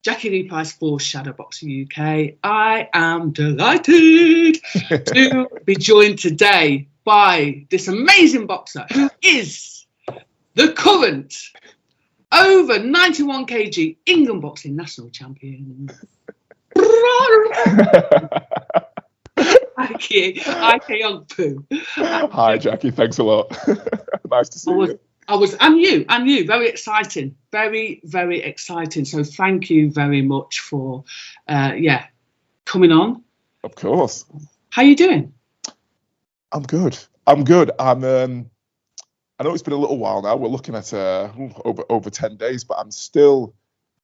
Jackie Lee Price for Shadowboxruk UK. I am delighted to be joined today by this amazing boxer who is the current over 91 kg England boxing national champion. Ikeogbo. Hi, Jackie. Thanks a lot. Nice to see you. And you. Very exciting. Very, very exciting. So thank you very much for, coming on. Of course. How you doing? I'm good. I know it's been a little while now. We're looking at over 10 days, but I'm still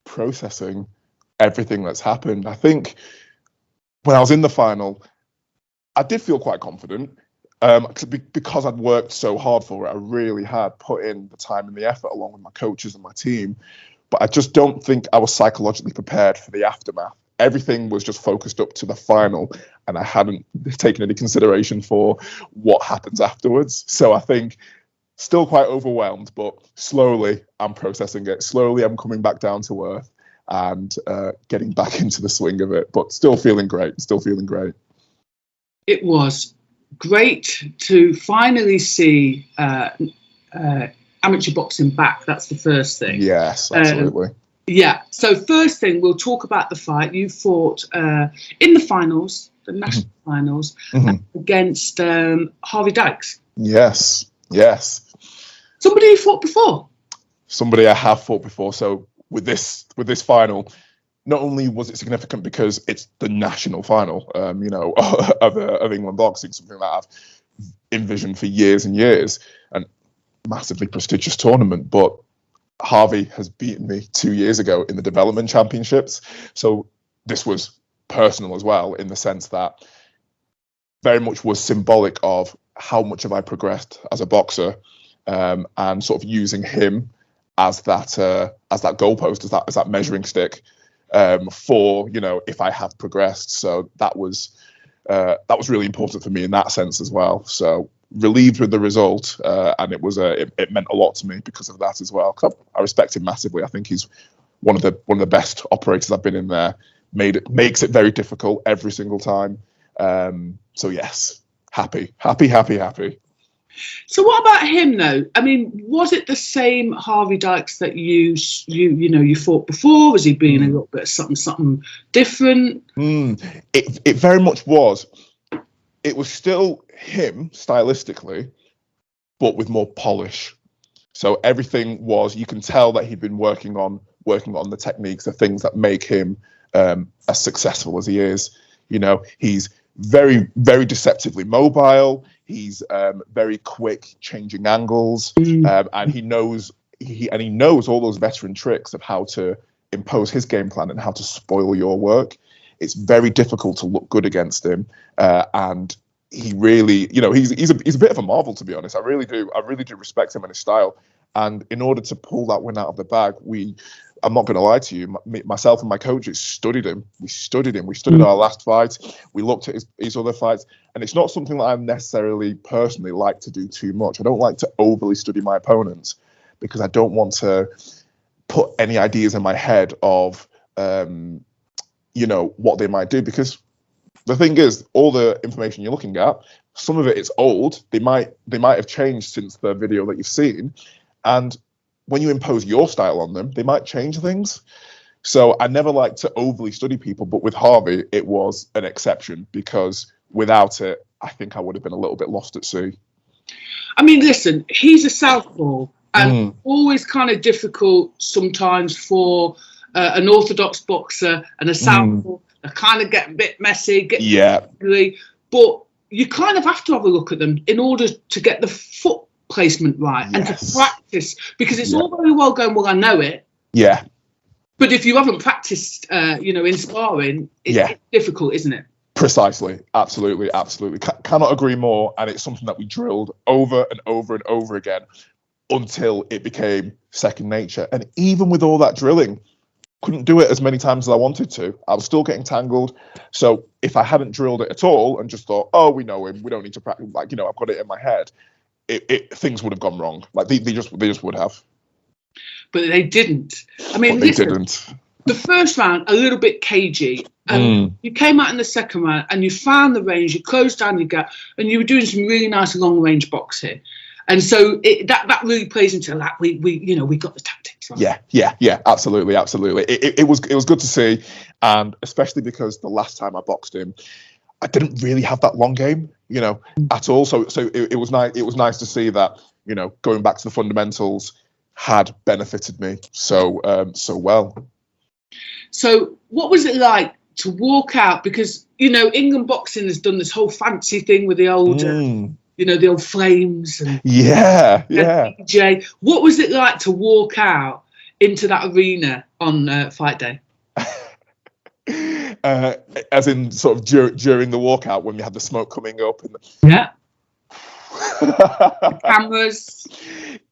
processing everything that's happened. I think when I was in the final, I did feel quite confident because I'd worked so hard for it. I really had put in the time and the effort along with my coaches and my team, but I just don't think I was psychologically prepared for the aftermath. Everything was just focused up to the final, and I hadn't taken any consideration for what happens afterwards. So I think still quite overwhelmed, but slowly I'm processing it. Slowly I'm coming back down to earth and getting back into the swing of it, but still feeling great. It was great to finally see amateur boxing back. That's the first thing. Yes, absolutely. So first thing, we'll talk about the fight. You fought in the finals, the national finals, against Harvey Dykes. Yes. Somebody you fought before? Somebody I have fought before. So with this final, not only was it significant because it's the national final, of England boxing, something that I've envisioned for years and years, and massively prestigious tournament, but Harvey has beaten me 2 years ago in the development championships. So this was personal as well, in the sense that very much was symbolic of how much have I progressed as a boxer, and sort of using him as that goalpost, as that measuring stick, for, if I have progressed. So that was really important for me in that sense as well. So relieved with the result, and it meant a lot to me because of that as well. I respect him massively. I think he's one of the best operators I've been in there. Makes it very difficult every single time. So yes, happy. So what about him though? I mean, was it the same Harvey Dykes that you fought before? Was he being a little bit something different? It very much was. It was still him stylistically, but with more polish. So everything was, you can tell that he'd been working on the techniques, the things that make him as successful as he is. He's very, very deceptively mobile. He's very quick, changing angles, and he knows all those veteran tricks of how to impose his game plan and how to spoil your work. It's very difficult to look good against him, and he really, he's a bit of a marvel, to be honest. I really do respect him and his style. And in order to pull that win out of the bag, I'm not going to lie to you, myself and my coaches studied him. We studied our last fight. We looked at his other fights, and it's not something that I necessarily personally like to do too much. I don't like to overly study my opponents because I don't want to put any ideas in my head of, what they might do, because the thing is, all the information you're looking at, some of it is old. They might have changed since the video that you've seen, and when you impose your style on them, they might change things. So I never like to overly study people, but with Harvey, it was an exception, because without it, I think I would have been a little bit lost at sea. I mean, listen, he's a southpaw, and always kind of difficult sometimes for an orthodox boxer and a southpaw. They kind of get a bit messy, ugly, but you kind of have to have a look at them in order to get the foot placement right and to practice, because it's all very well going, well, I know it. Yeah. But if you haven't practiced, in sparring, it's difficult, isn't it? Precisely. Absolutely. Cannot agree more. And it's something that we drilled over and over and over again until it became second nature. And even with all that drilling, couldn't do it as many times as I wanted to. I was still getting tangled. So if I hadn't drilled it at all and just thought, oh, we know him, we don't need to practice, I've got it in my head, things would have gone wrong. Like they just would have. But they didn't. I mean, they didn't. the first round a little bit cagey. You came out in the second round and you found the range, you closed down your gap, and you were doing some really nice long range boxing. And so that really plays into that. We got the tactics right. Yeah, absolutely. It was good to see, and especially because the last time I boxed him, I didn't really have that long game, at all. So it was nice. It was nice to see that, going back to the fundamentals had benefited me so well. So what was it like to walk out? Because, England boxing has done this whole fancy thing with the old, the old flames. And, yeah. DJ. What was it like to walk out into that arena on fight day? As in sort of during the walkout when we had the smoke coming up. Yeah. The cameras.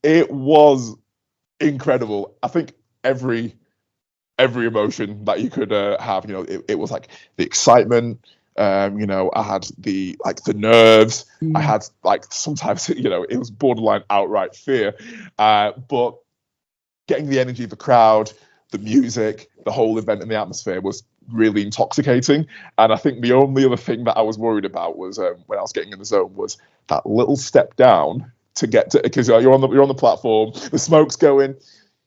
It was incredible. I think every emotion that you could have, it was like the excitement, I had the nerves, I had sometimes, it was borderline outright fear, but getting the energy of the crowd, the music, the whole event and the atmosphere was really intoxicating. And I think the only other thing that I was worried about was when I was getting in the zone was that little step down to get to, because you're on the platform, the smoke's going,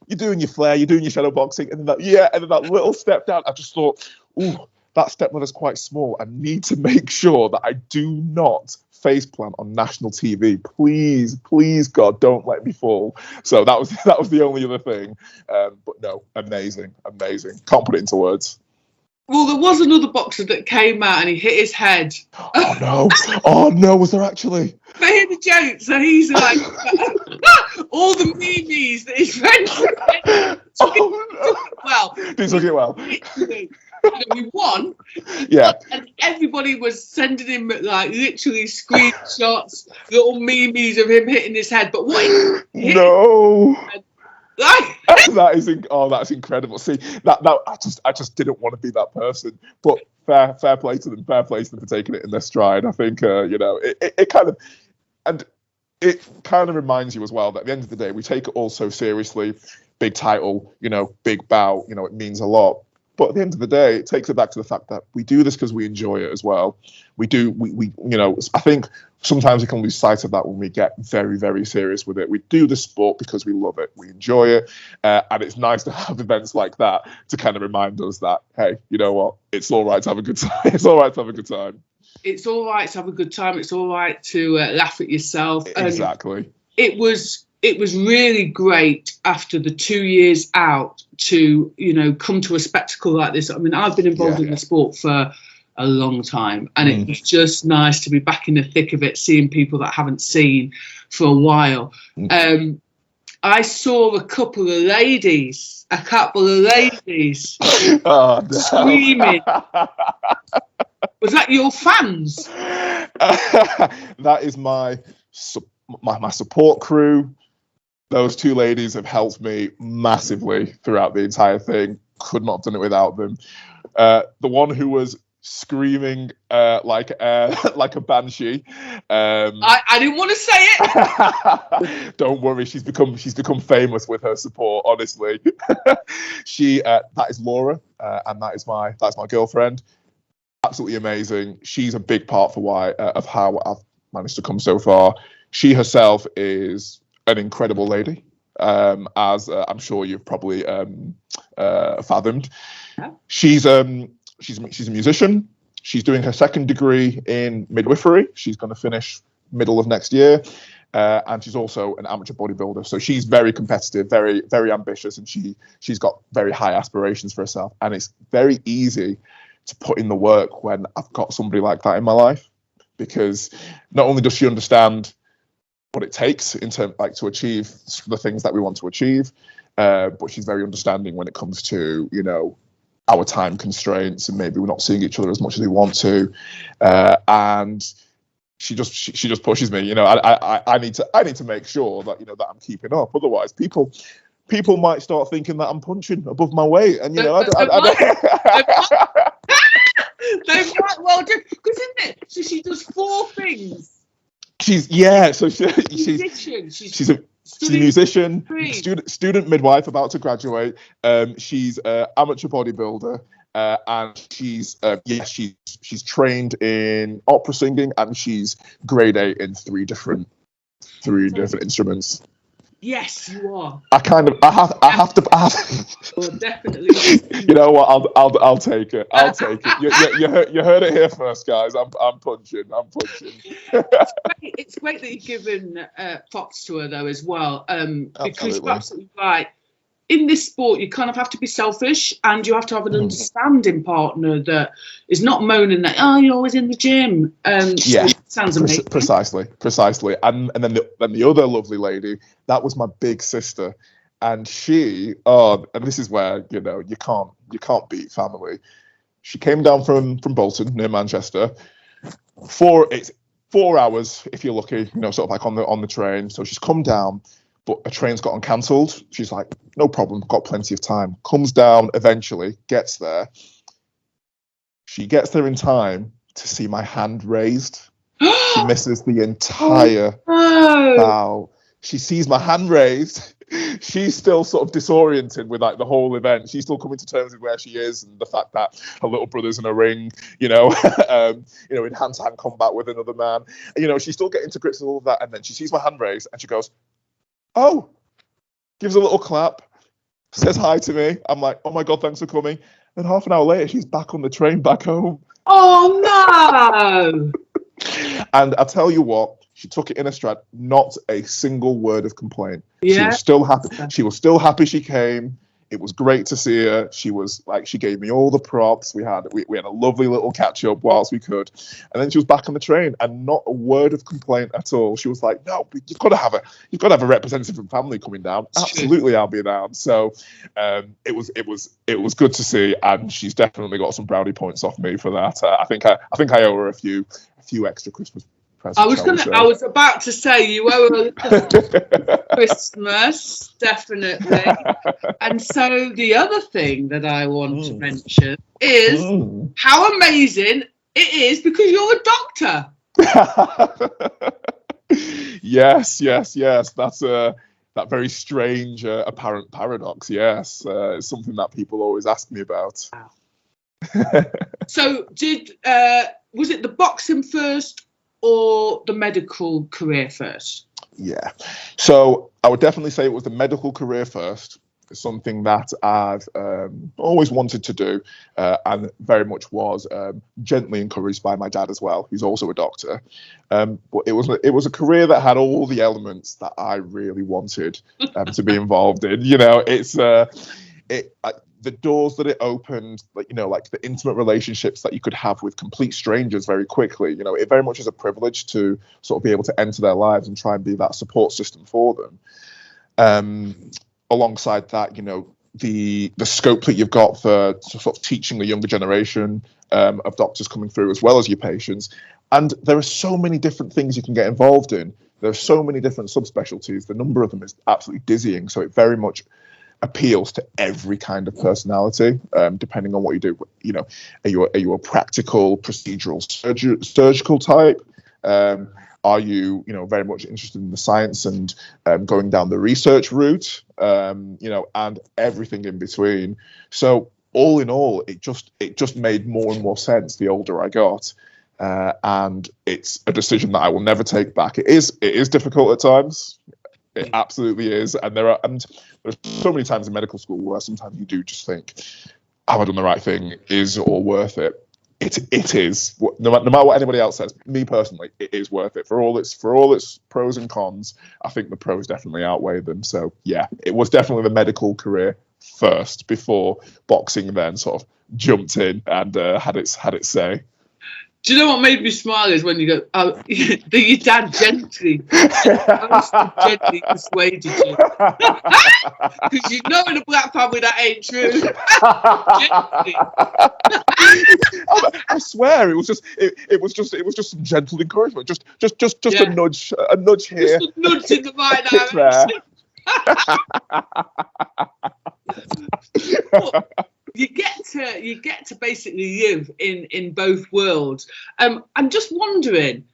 you're doing your flair, you're doing your shadow boxing, and then that little step down, I just thought, ooh, that step ladder's quite small. I need to make sure that I do not faceplant on national TV. Please, God, don't let me fall. So that was the only other thing. But no, amazing. Can't put it into words. Well, there was another boxer that came out and he hit his head. Oh no, was there actually? But hear the joke. So he's like, all the memes that his friends took it well. He won. Yeah. And everybody was sending him literally screenshots, little memes of him hitting his head. But what? No. That's incredible. See, that I just didn't want to be that person. But fair play to them for taking it in their stride. I think it kind of reminds you as well that at the end of the day we take it all so seriously. Big title, big bout, it means a lot. But at the end of the day, it takes it back to the fact that we do this because we enjoy it as well. We I think sometimes we can lose sight of that when we get very, very serious with it. We do the sport because we love it. We enjoy it. And it's nice to have events like that to kind of remind us that, hey, you know what? It's all right to have a good time. It's all right to have a good time. It's all right to have a good time. It's all right to laugh at yourself. Exactly. It was really great after the 2 years out to, come to a spectacle like this. I mean, I've been involved in the sport for a long time, and it was just nice to be back in the thick of it, seeing people that I haven't seen for a while. I saw a couple of ladies screaming. Was that your fans? That is my support crew. Those two ladies have helped me massively throughout the entire thing. Could not have done it without them. The one who was screaming like a banshee. I didn't want to say it. Don't worry, she's become famous with her support. Honestly, that is Laura, and that's my girlfriend. Absolutely amazing. She's a big part of how I've managed to come so far. She herself is an incredible lady, as I'm sure you've probably fathomed. Yeah. She's a musician. She's doing her second degree in midwifery. She's going to finish middle of next year, and she's also an amateur bodybuilder. So she's very competitive, very, very ambitious, and she's got very high aspirations for herself. And it's very easy to put in the work when I've got somebody like that in my life, because not only does she understand what it takes in terms to achieve the things that we want to achieve, but she's very understanding when it comes to our time constraints, and maybe we're not seeing each other as much as we want to, and she just pushes me. I need to make sure that that I'm keeping up. Otherwise, people might start thinking that I'm punching above my weight, and they might well do, because isn't it? So she does 4 things. She's a She's a musician, student midwife about to graduate. She's an amateur bodybuilder, and she's trained in opera singing, and she's grade 8 in three different instruments. Yes, you are. I have to. Oh, definitely. You know what? I'll take it. I'll take it. You heard it here first, guys. I'm punching. It's great that you've given props to her though as well. Because you're absolutely right. In this sport, you kind of have to be selfish, and you have to have an understanding partner that is not moaning that you're always in the gym. Sounds amazing. Precisely. And then the other lovely lady, that was my big sister, and she. And this is where you can't beat family. She came down from Bolton near Manchester. It's 4 hours if you're lucky, sort of like on the train. So she's come down. But a train's gotten cancelled. She's like, no problem, got plenty of time. Comes down eventually, gets there. She gets there in time to see my hand raised. She misses the entire bow. She sees my hand raised. She's still sort of disoriented with like the whole event. She's still coming to terms with where she is and the fact that her little brother's in a ring, in hand-to-hand combat with another man. She's still getting to grips with all of that. And then she sees my hand raised and she goes, oh, gives a little clap, says hi to me. I'm like, oh my God, thanks for coming. And half an hour later, she's back on the train back home. Oh no! And I tell you what, she took it in a stride, not a single word of complaint. Yeah. She was still happy. She was still happy she came. It was great to see her. She was like, she gave me all the props. We had a lovely little catch up whilst we could. And then she was back on the train and not a word of complaint at all. She was like, no, you've got to have a representative from family coming down. Absolutely, I'll be down. So it was good to see, and she's definitely got some brownie points off me for that. I think I owe her a few extra Christmas. I was about to say you owe a Christmas, definitely. And so the other thing that I want to mention is how amazing it is because you're a doctor. Yes. That's that very strange apparent paradox. Yes, it's something that people always ask me about. Wow. So was it the boxing first or the medical career first? Yeah. So I would definitely say it was the medical career first. It's something that I've always wanted to do, and very much was gently encouraged by my dad as well, who's also a doctor. But it was a career that had all the elements that I really wanted to be involved in. It's the doors that it opened, like the intimate relationships that you could have with complete strangers very quickly. It very much is a privilege to sort of be able to enter their lives and try and be that support system for them. Alongside that, the scope that you've got for sort of teaching the younger generation of doctors coming through, as well as your patients. And there are so many different things you can get involved in. There are so many different subspecialties. The number of them is absolutely dizzying. So it very much appeals to every kind of personality, depending on what you do. Are you a practical, procedural, surgical type? Are you, very much interested in the science and going down the research route? And everything in between. So all in all, it just made more and more sense the older I got, and it's a decision that I will never take back. It is difficult at times. It absolutely is, and there's so many times in medical school where sometimes you do just think, have I done the right thing? Is it all worth it? It is. No matter what anybody else says, me personally, it is worth it for all its pros and cons. I think the pros definitely outweigh them. So yeah, it was definitely the medical career first before boxing then sort of jumped in and had its say. Do you know what made me smile is when you go, oh, your dad gently persuaded you. Because you know in a black family that ain't true. Gently. I swear it was just some gentle encouragement, just a nudge here. Just a nudge in the right direction. You get to basically live in both worlds. I'm just wondering,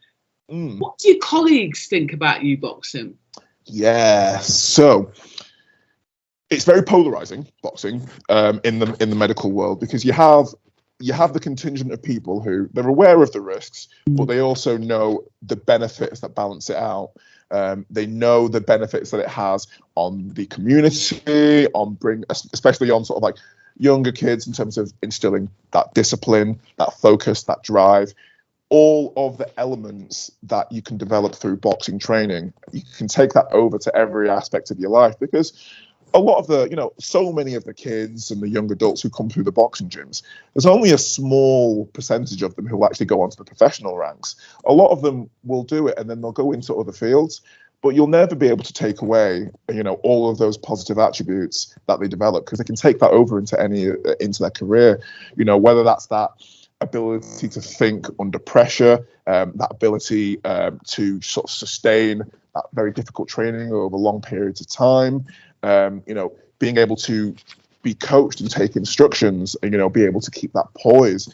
what do your colleagues think about you boxing? Yeah. So it's very polarizing, boxing, in the medical world, because you have the contingent of people who they're aware of the risks, but they also know the benefits that balance it out. They know the benefits that it has on the community, especially on sort of like younger kids, in terms of instilling that discipline, that focus, that drive. All of the elements that you can develop through boxing training, you can take that over to every aspect of your life, because a lot of the, so many of the kids and the young adults who come through the boxing gyms, there's only a small percentage of them who will actually go onto the professional ranks. A lot of them will do it and then they'll go into other fields, but you'll never be able to take away, all of those positive attributes that they develop, because they can take that over into their career, whether that's that ability to think under pressure, that ability to sort of sustain that very difficult training over long periods of time, being able to be coached and take instructions and, be able to keep that poise.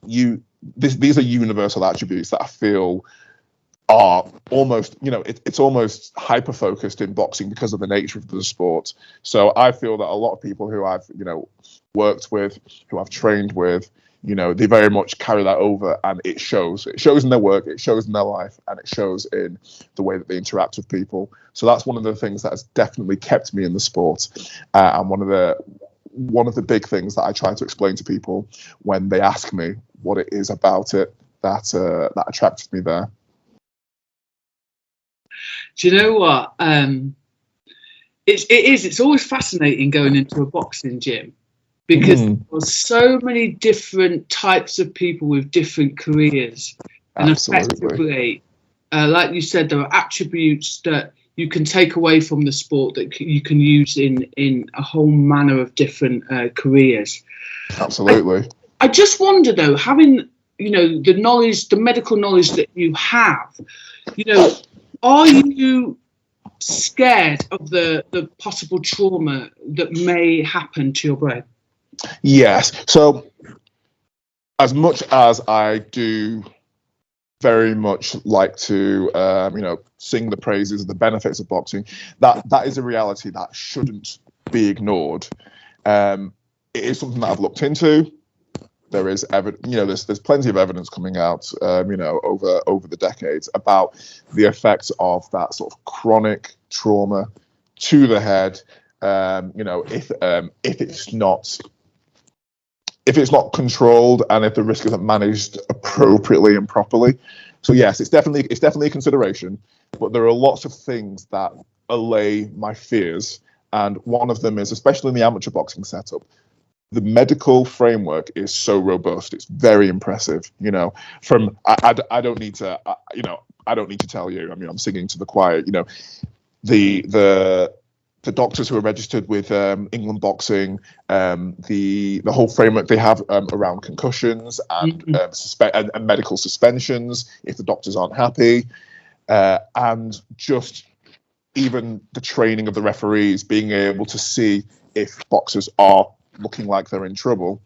These are universal attributes that I feel are almost, it's almost hyper-focused in boxing because of the nature of the sport. So I feel that a lot of people who I've, worked with, who I've trained with, they very much carry that over, and it shows. It shows in their work, it shows in their life, and it shows in the way that they interact with people. So that's one of the things that has definitely kept me in the sport, and one of the big things that I try to explain to people when they ask me what it is about it that attracted me there. Do you know what? It's always fascinating going into a boxing gym, because there's so many different types of people with different careers. And effectively, like you said, there are attributes that you can take away from the sport that you can use in a whole manner of different careers. Absolutely. I just wonder, though, having, the knowledge, the medical knowledge that you have, are you scared of the possible trauma that may happen to your brain? Yes. So as much as I do very much like to, sing the praises of the benefits of boxing, that is a reality that shouldn't be ignored. It is something that I've looked into. There is there's plenty of evidence coming out, over the decades about the effects of that sort of chronic trauma to the head. If it's not controlled, and if the risk isn't managed appropriately and properly. So yes, it's definitely a consideration, but there are lots of things that allay my fears, and one of them is, especially in the amateur boxing setup, the medical framework is so robust. It's very impressive. I don't need to tell you. I mean, I'm singing to the choir. The doctors who are registered with England Boxing, the whole framework they have around concussions and medical suspensions if the doctors aren't happy, and just even the training of the referees, being able to see if boxers are looking like they're in trouble.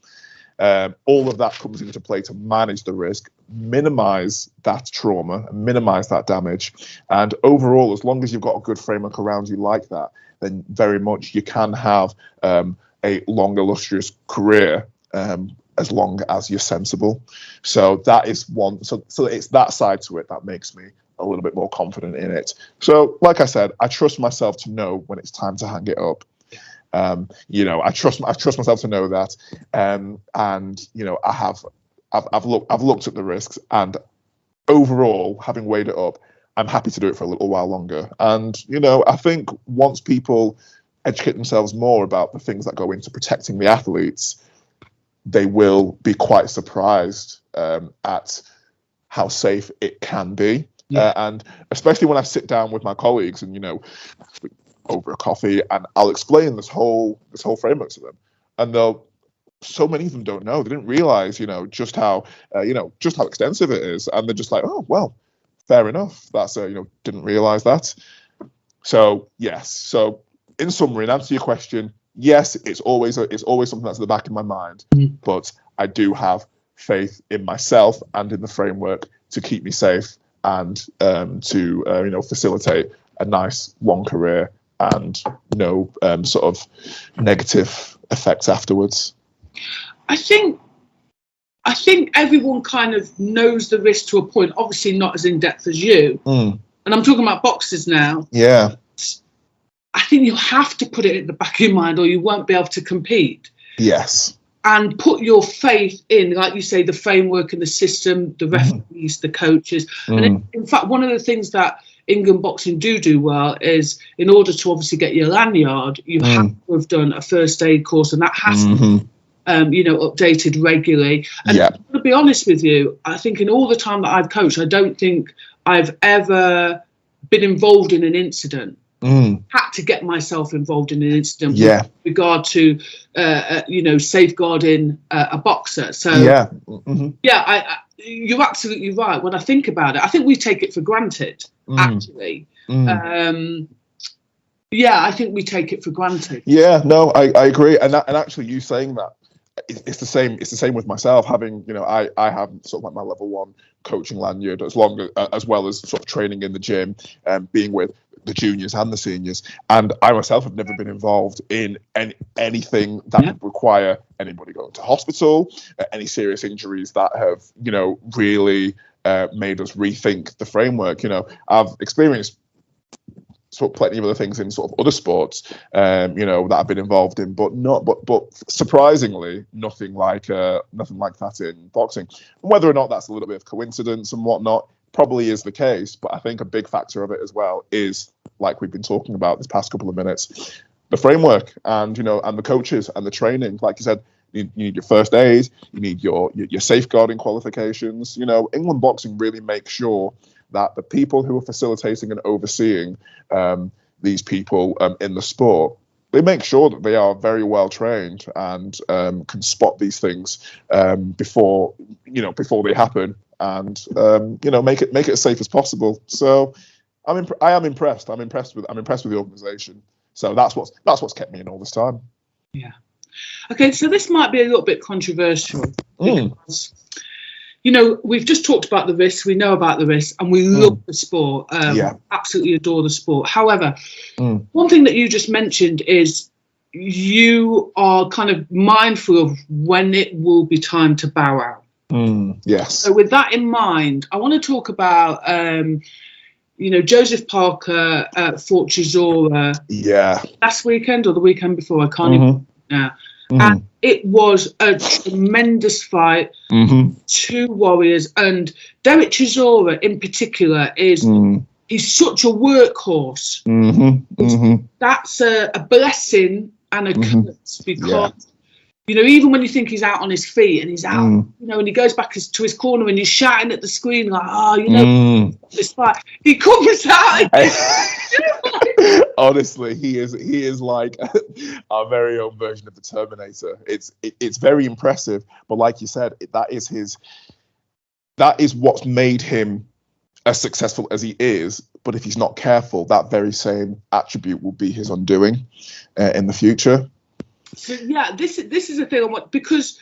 All of that comes into play to manage the risk, minimize that trauma, minimize that damage. And overall, as long as you've got a good framework around you like that, then very much you can have a long, illustrious career, as long as you're sensible. So that is one. So it's that side to it that makes me a little bit more confident in it. So, like I said, I trust myself to know when it's time to hang it up. I trust myself to know that, and I've looked at the risks, and overall, having weighed it up, I'm happy to do it for a little while longer. And I think once people educate themselves more about the things that go into protecting the athletes, they will be quite surprised at how safe it can be. And especially when I sit down with my colleagues and over a coffee, and I'll explain this whole framework to them, and so many of them don't know. They didn't realize, just how extensive it is, and they're just like, oh well, fair enough. That's didn't realize that. So yes. So in summary, in answer to your question, yes, it's always something that's at the back of my mind, but I do have faith in myself and in the framework to keep me safe and to facilitate a nice long career and no sort of negative effects afterwards. I think everyone kind of knows the risk to a point, obviously not as in depth as you. And I'm talking about boxers now. Yeah. I think you have to put it at the back of your mind or you won't be able to compete. Yes. And put your faith in, like you say, the framework and the system, the referees, the coaches. And in fact, one of the things that England boxing do well is, in order to obviously get your lanyard, you have to have done a first aid course, and that has to be, updated regularly. And to be honest with you, I think in all the time that I've coached, I don't think I've ever been involved in an incident. Had to get myself involved in an incident with regard to, safeguarding a boxer. So, you're absolutely right. When I think about it, I think we take it for granted, actually. I think we take it for granted. Yeah, no, I agree. And actually you saying that, it's the same with myself, having, I have sort of like my level 1 coaching lanyard, as well as sort of training in the gym and being with the juniors and the seniors, and I myself have never been involved in anything that would require anybody going to hospital, any serious injuries that have really made us rethink the framework. I've experienced sort of plenty of other things in sort of other sports that I've been involved in, but surprisingly nothing like that in boxing. And whether or not that's a little bit of coincidence and whatnot, probably is the case, but I think a big factor of it as well is, like we've been talking about this past couple of minutes, the framework and and the coaches and the training. Like you said, you need your first aid, you need your safeguarding qualifications. England boxing really makes sure that the people who are facilitating and overseeing these people in the sport, they make sure that they are very well trained and can spot these things before they happen, and make it as safe as possible. So I am impressed. I'm impressed with the organisation. So that's what's kept me in all this time. Yeah. Okay, so this might be a little bit controversial because we've just talked about the risks. We know about the risks, and we love the sport. Absolutely adore the sport. However, one thing that you just mentioned is you are kind of mindful of when it will be time to bow out. Yes. So with that in mind, I want to talk about Joseph Parker fought Chisora last weekend or the weekend before, I can't even now. And it was a tremendous fight, 2 warriors, and Derek Chisora in particular he's such a workhorse. That's a blessing and a curse, because even when you think he's out on his feet and he's out, and he goes back to his corner and he's shouting at the screen like, this fight, he comes out. Honestly, he is like our very own version of the Terminator. It's very impressive, but like you said, that is what's made him as successful as he is. But if he's not careful, that very same attribute will be his undoing in the future. So this is the thing I want, because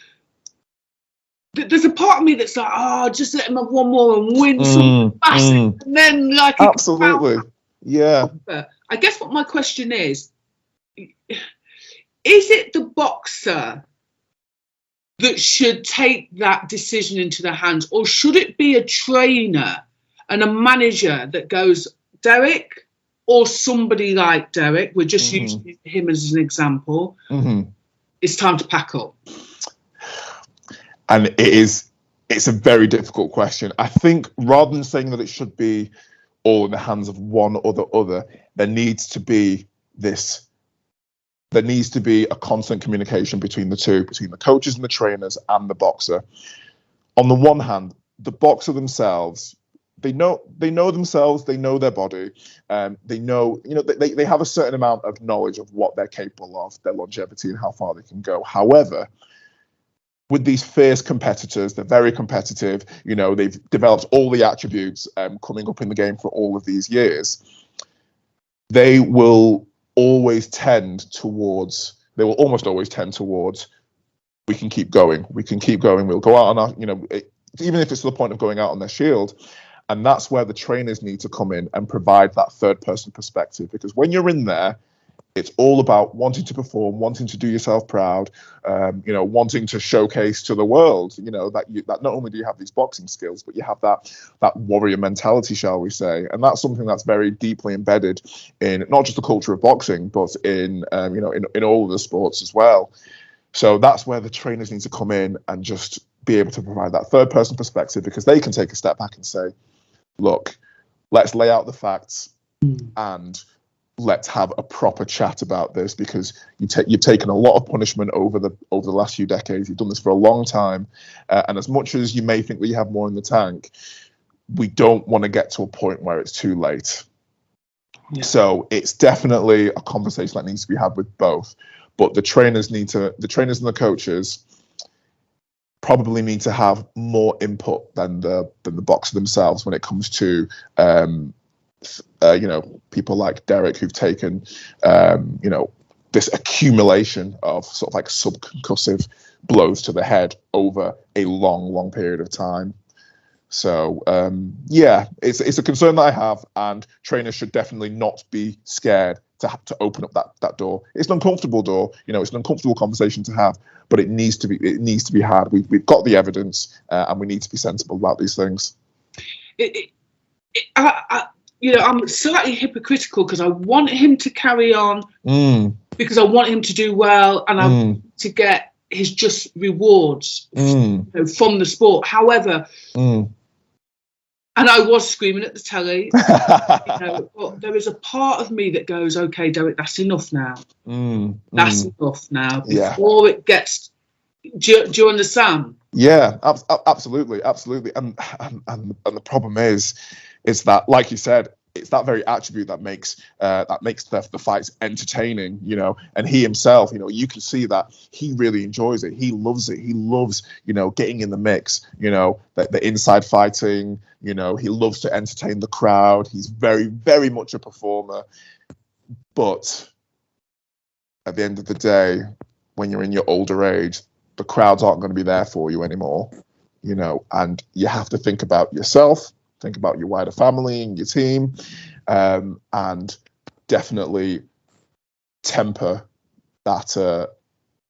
there's a part of me that's like, just let him have one more and win some massive, and then absolutely, I guess what my question is it the boxer that should take that decision into their hands, or should it be a trainer and a manager that goes, Derek, or somebody like Derek, we're just using him as an example, it's time to pack up? And it's a very difficult question. I think rather than saying that it should be all in the hands of one or the other, there needs to be a constant communication between the two, between the coaches and the trainers and the boxer. On the one hand, the boxer themselves, they know themselves, they know their body, they know, they have a certain amount of knowledge of what they're capable of, their longevity and how far they can go. However, with these fierce competitors, they're very competitive, they've developed all the attributes coming up in the game for all of these years. They will almost always tend towards, we can keep going, we'll go out on our, even if it's to the point of going out on their shield. And that's where the trainers need to come in and provide that third person perspective, because when you're in there, it's all about wanting to perform, wanting to do yourself proud, wanting to showcase to the world, that not only do you have these boxing skills, but you have that warrior mentality, shall we say. And that's something that's very deeply embedded in not just the culture of boxing, but in all of the sports as well. So that's where the trainers need to come in and just be able to provide that third person perspective, because they can take a step back and say, look, let's lay out the facts and let's have a proper chat about this, because you've taken a lot of punishment over the last few decades. You've done this for a long time, and as much as you may think that you have more in the tank, we don't want to get to a point where it's too late. Yeah. So it's definitely a conversation that needs to be had with both, but the trainers and the coaches probably need to have more input than the boxer themselves when it comes to people like Derek, who've taken, this accumulation of sort of like subconcussive blows to the head over a long, long period of time. So, it's a concern that I have, and trainers should definitely not be scared to open up that door. It's an uncomfortable door, it's an uncomfortable conversation to have, but it needs to be had. We've got the evidence, and we need to be sensible about these things. I'm slightly hypocritical, because I want him to carry on, because I want him to do well, and I want to get his just rewards from the sport. However, and I was screaming at the telly, but there is a part of me that goes, okay, Derek, that's enough now. That's enough now. Before it gets, do you understand? Yeah, absolutely. And the problem is that, like you said, it's that very attribute that makes the fights entertaining, and he himself, you can see that he really enjoys it. He loves it. He loves, getting in the mix, the inside fighting, he loves to entertain the crowd. He's very, very much a performer. But at the end of the day, when you're in your older age, the crowds aren't going to be there for you anymore, and you have to think about yourself, think about your wider family and your team, and definitely temper that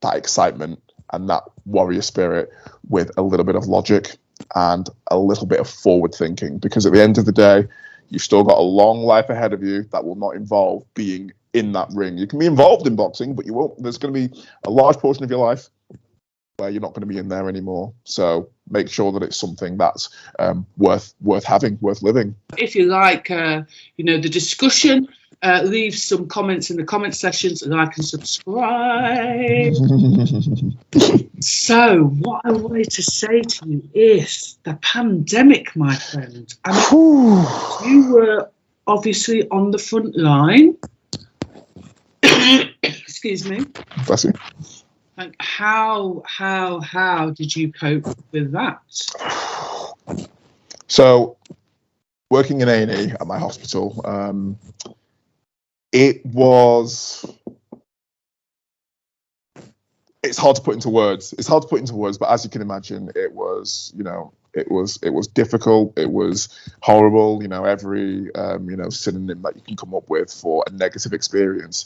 excitement and that warrior spirit with a little bit of logic and a little bit of forward thinking, because at the end of the day, you've still got a long life ahead of you that will not involve being in that ring. You can be involved in boxing, but you won't. There's going to be a large portion of your life where you're not going to be in there anymore. So make sure that it's something that's worth having, worth living. If you like, the discussion, leave some comments in the comment sections, and like and subscribe. So what I wanted to say to you is the pandemic, my friend. I mean, you were obviously on the front line. Excuse me. Bless you. Like, how did you cope with that? So, working in A&E at my hospital, it's hard to put into words. But as you can imagine, it was difficult. It was horrible. Every synonym that you can come up with for a negative experience.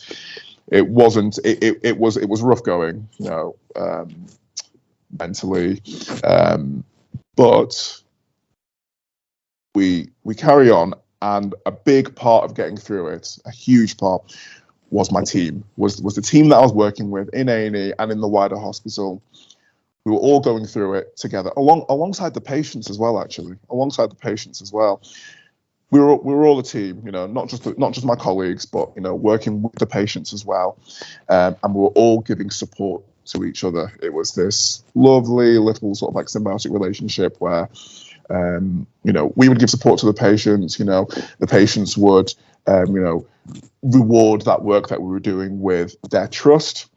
It was rough going, mentally, but we carry on. And a big part of getting through it, a huge part, was my team, was the team that I was working with in A&E and in the wider hospital. We were all going through it together, alongside the patients as well. We were all a team, not just my colleagues, but working with the patients as well, and we were all giving support to each other. It was this lovely little sort of like symbiotic relationship where, we would give support to the patients. The patients would, reward that work that we were doing with their trust,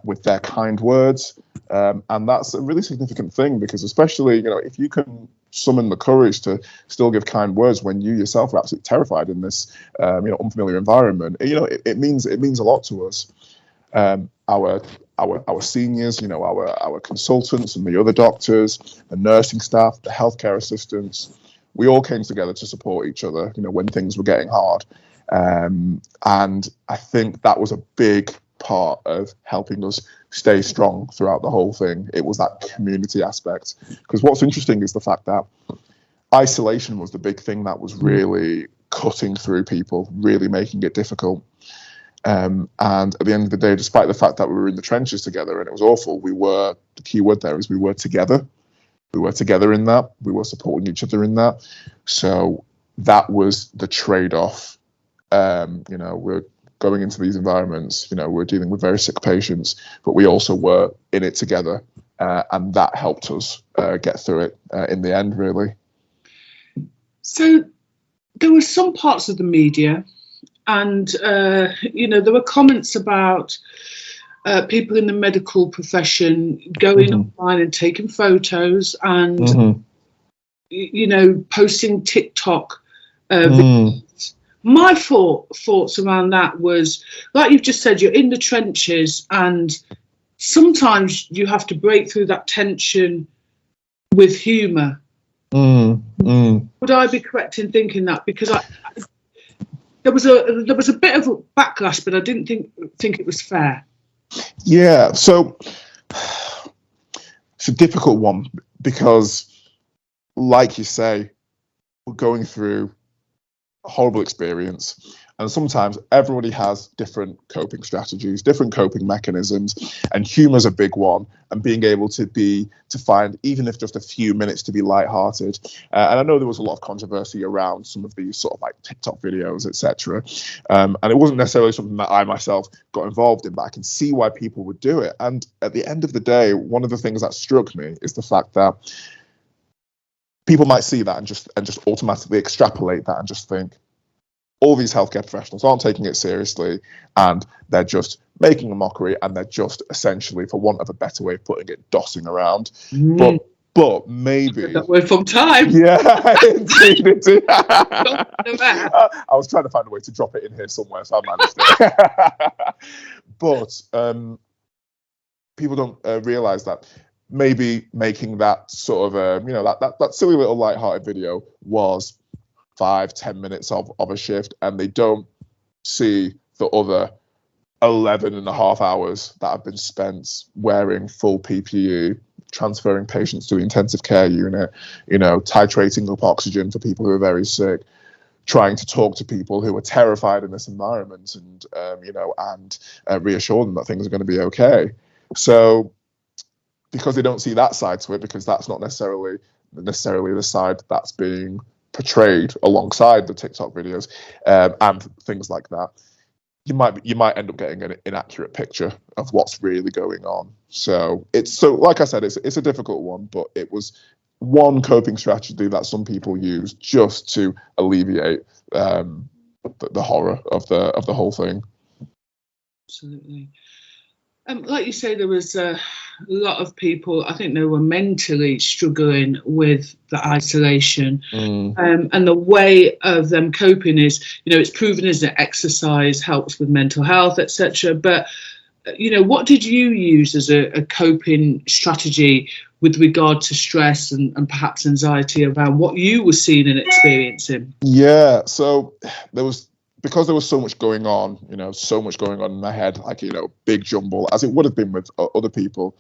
with their kind words, and that's a really significant thing, because especially if you can summon the courage to still give kind words when you yourself are absolutely terrified in this unfamiliar environment, it means a lot to us. Our seniors, our consultants and the other doctors, the nursing staff, the healthcare assistants, we all came together to support each other, you know, when things were getting hard. And I think that was a big part of helping us stay strong throughout the whole thing. It was that community aspect. Because what's interesting is the fact that isolation was the big thing that was really cutting through people, really making it difficult. And at the end of the day, despite the fact that we were in the trenches together and it was awful, the key word there is we were together. We were together in that. We were supporting each other in that. So that was the trade-off. You know, we're going into these environments, you know, we're dealing with very sick patients, but we also were in it together. And that helped us get through it in the end, really. So there were some parts of the media, and, you know, there were comments about people in the medical profession going online and taking photos and, you know, posting TikTok videos. My thoughts around that was, like you've just said, you're in the trenches and sometimes you have to break through that tension with humour. Would I be correct in thinking that? Because there was a bit of a backlash, but I didn't think it was fair. Yeah, so it's a difficult one because, like you say, we're going through a horrible experience, and sometimes everybody has different coping strategies, different coping mechanisms, and humor's a big one, and being able to find, even if just a few minutes, to be lighthearted. And I know there was a lot of controversy around some of these sort of like TikTok videos, etc. And it wasn't necessarily something that I myself got involved in, but I can see why people would do it. And at the end of the day, one of the things that struck me is the fact that people might see that and just automatically extrapolate that and just think, all these healthcare professionals aren't taking it seriously and they're just making a mockery and they're just essentially, for want of a better way of putting it, dossing around. But maybe... That word from time. Yeah, indeed. I was trying to find a way to drop it in here somewhere, so I managed it. But people don't realise that maybe making that sort of, you know, that silly little lighthearted video was 5-10 minutes of a shift, and they don't see the other 11 and a half hours that have been spent wearing full PPE, transferring patients to the intensive care unit, you know, titrating up oxygen for people who are very sick, trying to talk to people who are terrified in this environment and, you know, and reassure them that things are going to be okay. So because they don't see that side to it, because that's not necessarily the side that's being portrayed alongside the TikTok videos and things like that, you might end up getting an inaccurate picture of what's really going on. So like I said, it's a difficult one, but it was one coping strategy that some people use just to alleviate the horror of the whole thing. Absolutely. Like you say, there was a lot of people, I think they were mentally struggling with the isolation. And the way of them coping is, you know, it's proven, isn't it, exercise helps with mental health, etc. But, you know, what did you use as a coping strategy with regard to stress and perhaps anxiety around what you were seeing and experiencing? Yeah, so because there was so much going on, you know, so much going on in my head, like, you know, big jumble, as it would have been with other people.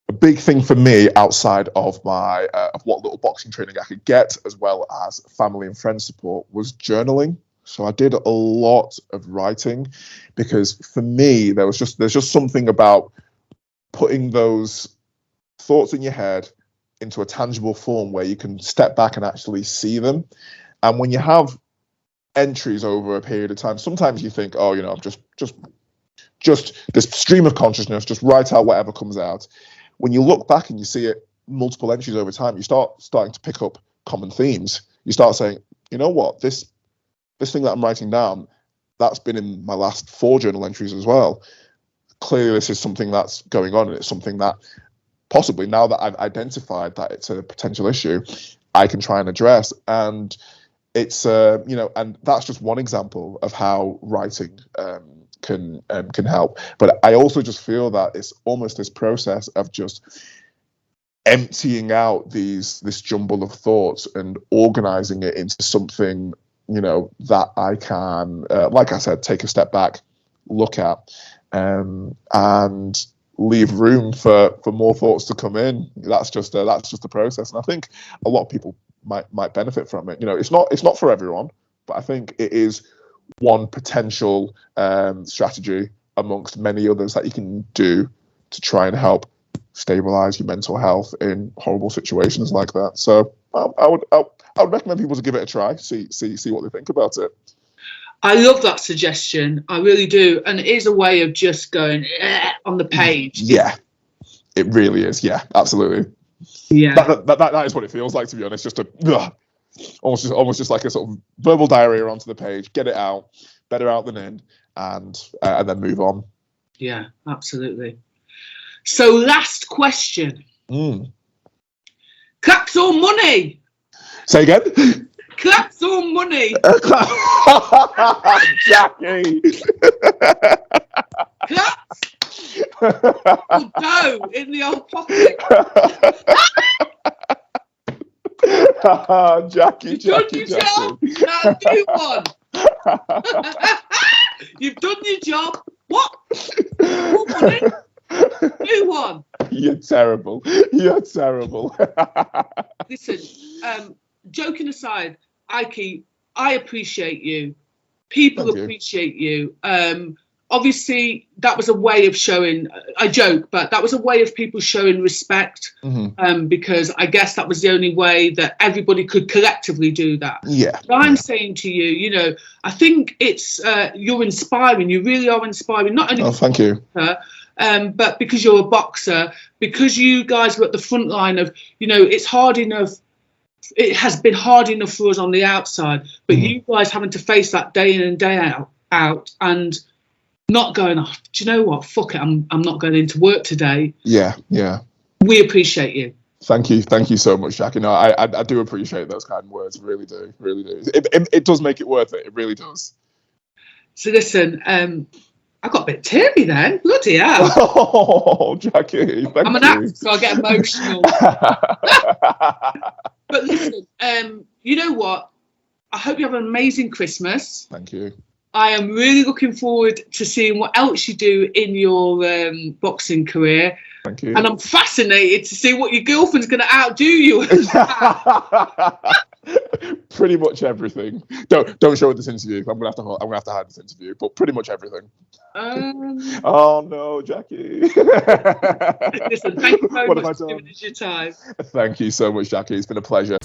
A big thing for me, outside of my of what little boxing training I could get, as well as family and friend support, was journaling. So I did a lot of writing, because for me, there's just something about putting those thoughts in your head into a tangible form where you can step back and actually see them. And when you have entries over a period of time, sometimes you think, oh, you know, I'm just this stream of consciousness, just write out whatever comes out. When you look back and you see it multiple entries over time, you starting to pick up common themes. You start saying, you know what, this thing that I'm writing down, that's been in my last 4 journal entries as well. Clearly this is something that's going on, and it's something that possibly, now that I've identified that it's a potential issue, I can try and address. And it's you know, and that's just one example of how writing can help. But I also just feel that it's almost this process of just emptying out this jumble of thoughts and organizing it into something, you know, that I can, like I said, take a step back, look at, and leave room for more thoughts to come in. That's just the process, and I think a lot of people might benefit from it. You know, it's not for everyone, but I think it is one potential strategy amongst many others that you can do to try and help stabilize your mental health in horrible situations like that. So I would recommend people to give it a try, see what they think about it. I love that suggestion. I really do. And it is a way of just going on the page. Yeah, it really is. Yeah, absolutely. Yeah. That is what it feels like, to be honest. Just almost just like a sort of verbal diarrhea onto the page, get it out, better out than in, and then move on. Yeah, absolutely. So last question. Claps or money? Say again? Claps or money? Jackie! Claps or dough in the old pocket? Jackie, You've done your job. Now do one. You've done your job. What? More money? Do one. You're terrible. You're terrible. Listen, joking aside, Ike, I appreciate you. People appreciate you. Obviously, that was a way of showing, I joke, but that was a way of people showing respect, because I guess that was the only way that everybody could collectively do that. Yeah. But I'm saying to you, you know, I think it's, you're inspiring. You really are inspiring. Not only thank you. But because you're a boxer, because you guys were at the front line of, you know, it's hard enough. It has been hard enough for us on the outside, but you guys having to face that day in and day out and not going, oh, do you know what? Fuck it, I'm not going into work today. Yeah. We appreciate you. Thank you so much, Jackie. No, I do appreciate those kind of words. Really do. It does make it worth it. It really does. So listen, I got a bit teary then. Bloody hell. Oh, Jackie, I'm an actor, so I get emotional. But listen, you know what? I hope you have an amazing Christmas. Thank you. I am really looking forward to seeing what else you do in your boxing career. Thank you. And I'm fascinated to see what your girlfriend's going to outdo you. Pretty much everything. Don't show her this interview. I'm gonna have to hide this interview. But pretty much everything. Oh no, Jackie. Listen, thank you very much for giving us your time. Thank you so much, Jackie. It's been a pleasure.